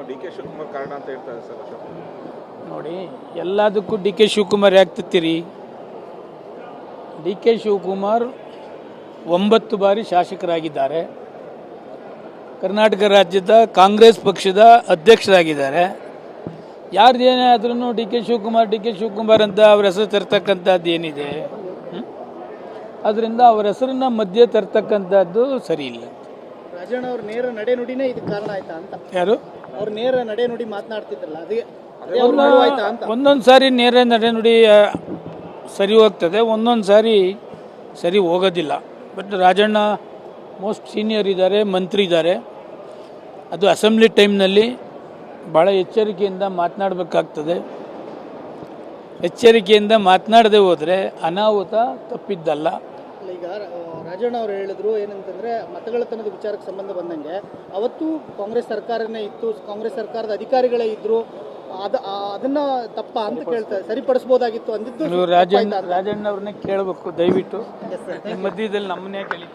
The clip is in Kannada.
ಡಿ ಕೆ ಶಿವಕುಮಾರ್ ಕಾರಣ ಅಂತ ಹೇಳ್ತಾರೆ ಸರ್ ಅಶೋಕ್. ನೋಡಿ, ಎಲ್ಲದಕ್ಕೂ ಡಿ ಕೆ ಶಿವಕುಮಾರ್ ಯಾಕೆ ತತ್ತೀರಿ? ಡಿ ಕೆ ಶಿವಕುಮಾರ್ 9 ಬಾರಿ ಶಾಸಕರಾಗಿದ್ದಾರೆ. ಕರ್ನಾಟಕ ರಾಜ್ಯದ ಕಾಂಗ್ರೆಸ್ ಪಕ್ಷದ ಅಧ್ಯಕ್ಷರಾಗಿದ್ದಾರೆ. ಯಾರ್ದೇನೇ ಆದ್ರೂ ಡಿ ಕೆ ಶಿವಕುಮಾರ್ ಅಂತ ಅವ್ರ ಹೆಸರು ತರ್ತಕ್ಕಂಥದ್ದು ಏನಿದೆ? ಅದರಿಂದ ಅವ್ರ ಹೆಸರನ್ನ ಮಧ್ಯೆ ತರ್ತಕ್ಕಂಥದ್ದು ಸರಿ ಇಲ್ಲ. ರಾಜಣ್ಣ ಅವ್ರ ನೇರ ನಡೆನುಡಿನೇ ಇದಕ್ಕೆ ಕಾರಣ ಆಯ್ತಾ ಅಂತ? ಯಾರು? ಅವ್ರ ನೇರ ನಡೆನುಡಿ ಮಾತನಾಡ್ತಿದ್ರಲ್ಲ ಅದೇ ಆಯ್ತಾ ಅಂತ? ಒಂದೊಂದು ಸಾರಿ ನೇರ ನಡೆನುಡಿ ಸರಿ ಹೋಗ್ತದೆ, ಒಂದೊಂದು ಸಾರಿ ಸರಿ ಹೋಗೋದಿಲ್ಲ. ಬಟ್ ರಾಜಣ್ಣ ಮೋಸ್ಟ್ ಸೀನಿಯರ್ ಇದ್ದಾರೆ, ಮಂತ್ರಿ ಇದ್ದಾರೆ. ಅದು ಅಸೆಂಬ್ಲಿ ಟೈಮ್ನಲ್ಲಿ ಭಾಳ ಎಚ್ಚರಿಕೆಯಿಂದ ಮಾತನಾಡಬೇಕಾಗ್ತದೆ. ಎಚ್ಚರಿಕೆಯಿಂದ ಮಾತನಾಡದೆ ಹೋದರೆ ಅನಾಹುತ ತಪ್ಪಿದ್ದಲ್ಲ. ಈಗ ರಾಜಣ್ಣ ಅವರು ಹೇಳಿದ್ರು ಏನಂತಂದ್ರೆ ಮತಗಳತನದ ವಿಚಾರಕ್ಕೆ ಸಂಬಂಧ ಬಂದಂಗೆ ಅವತ್ತು ಕಾಂಗ್ರೆಸ್ ಸರ್ಕಾರನೇ ಇತ್ತು, ಕಾಂಗ್ರೆಸ್ ಸರ್ಕಾರದ ಅಧಿಕಾರಿಗಳೇ ಇದ್ರು, ಅದನ್ನ ತಪ್ಪ ಅಂತ ಕೇಳ್ತಾರೆ, ಸರಿಪಡಿಸಬಹುದಾಗಿತ್ತು ಅಂದಿದ್ದು ರಾಜಣ್ಣ ಅವ್ರನ್ನೇ ಕೇಳಬೇಕು ದಯವಿಟ್ಟು. ಮಧ್ಯದಲ್ಲಿ ನಮ್ಮನ್ನೇ ಕೇಳಿ.